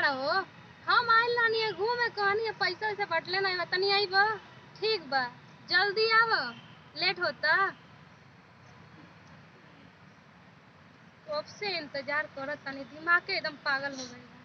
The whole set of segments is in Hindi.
बड़ा हो? हम आइल रहनी है घूमे, कहनी है पैसा वैसे बटले नहीं बा, तनी आई बा। ठीक बा, जल्दी आव, लेट होता। कब से इंतजार करत तनी, दिमाग एकदम पागल हो गई बा।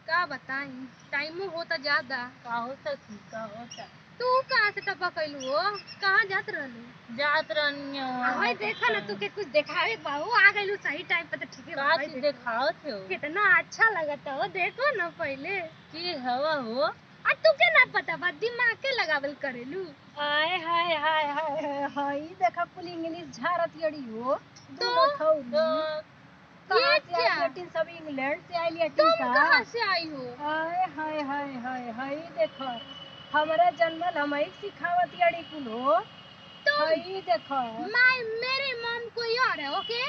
का बताई, टाइमो होता ज्यादा। का होता थी का होता। तू कहाँ से टपकलू हो? कहाँ जात रहलू? जात रहनी भाई देखा ना, तू के कुछ दिखावे बाबू आ गइलू सही टाइम पे। तो ठीक है का चीज दिखाओ थे हो? कितना अच्छा लगता हो, देखो ना पहले की हवा हो। आ तू के ना पता बा, दिमाग के लगावल करेलू। हाय हाय हाय हाय हाय, देखा कुल इंग्लिश झारत यड़ी हो। तो कहाँ ये से क्या? आई लटिन? सब इंग्लैंड से आई लटिन तुम का। कहाँ से आई हो? हाय हाय हाय हाय हाय, देखो हमारा जन्मल हम ही सिखावत यड़ी कुल हो। हाय देखो मेरी मॉम कोई और है, ओके?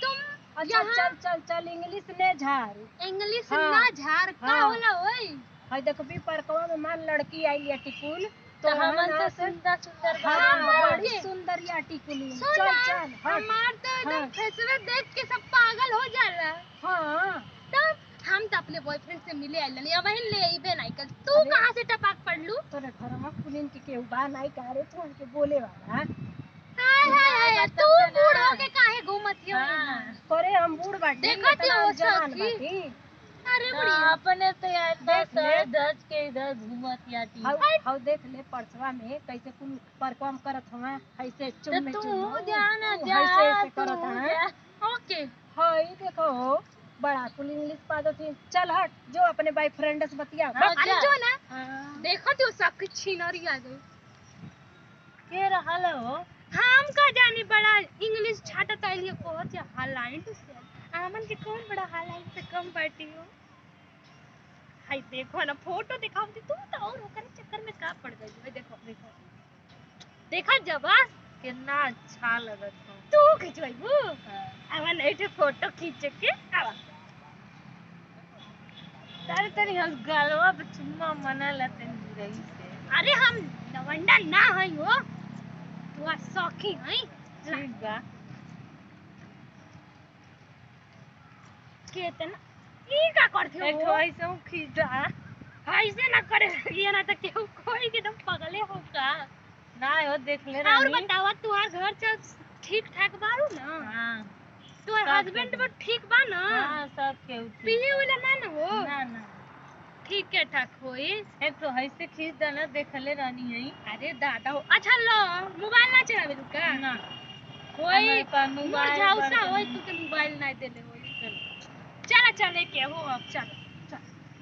तुम अच्छा चल चल चल, इंग्लिश ने झार। इंग्लिश हाँ, ना झार का हाँ। होला ओए? हाय देखो भी परकवा में मान लड़की आई है टिकुल, तो हमन से सुंदर सुंदर बड़ी सुंदर या टिकुली। चल चल हमार तो एकदम फेसवे देख के सब पागल हो जाला। हाँ तब हम तो अपने बॉयफ्रेंड से मिले आइल नहीं, अब ले आइबे नहीं कर। तू कहाँ से टपक पड़लू? तोरे घरवा कुलीन के केहू बा नहीं का रे तू हमके बोले वाला। हाय हाय हाय, तू बूढ़ हो के काहे घूमत हो? तोरे हम बूढ़ बाटी, देखत हो जवान सखी। बाटी। अरे बुढ़िया, अपने तो यार दस के इधर घूमत याती। हाउ देख ले परसवा में कैसे कुल परकम करत हवा, ऐसे चुम्मे तू चुम्मे जाना जा, ऐसे करत है। ओके। हाय देखो बड़ा कुल इंग्लिश पादो थी। चल हट जो अपने बॉयफ्रेंड से बतिया। अरे जो ना, देखो तो सब छीनरी आ गई। के रहल हो? हम का जानी, बड़ा इंग्लिश छाटत आइलिए बहुत या हालाइन से। आमन के कौन बड़ा हालाइन से कम पार्टी हो? हाय देखो ना, फोटो दिखाओ तू तो, और ओकर चक्कर में का पड़ गई है। देखो देखो देखा जबास कितना अच्छा लगत हो। तू खिंचवाइबू। आवन एठे फोटो खींच के आवा। तारे तरी हम गलवा पे चुम्मा मना लतन रही से। अरे हम लवंडा ना हई हो, तू सौखी हई। ठीक बा। केतना ई का करथे हो? एक तो ऐसे खींचा ऐसे ना करे ये ना, तो केहू कोई के एकदम पगले हो का। ना हो देख ले और रानी। बतावा तुहार घर चल ठीक ठाक बारू ना? हां तुहार हस्बैंड भी ठीक बा ना? हां सब केहू ठीक। पिए वाला ना ना हो? ना ना ठीक है ठाक होई। एक तो ऐसे खींच देना देख ले रानी है। अरे दादा हो। अच्छा लो, मोबाइल ना चलावे तू का? ना होई मोबाइल मुरझाउसा होई, तू के मोबाइल ना देले होई। चला चले के हो अब चल।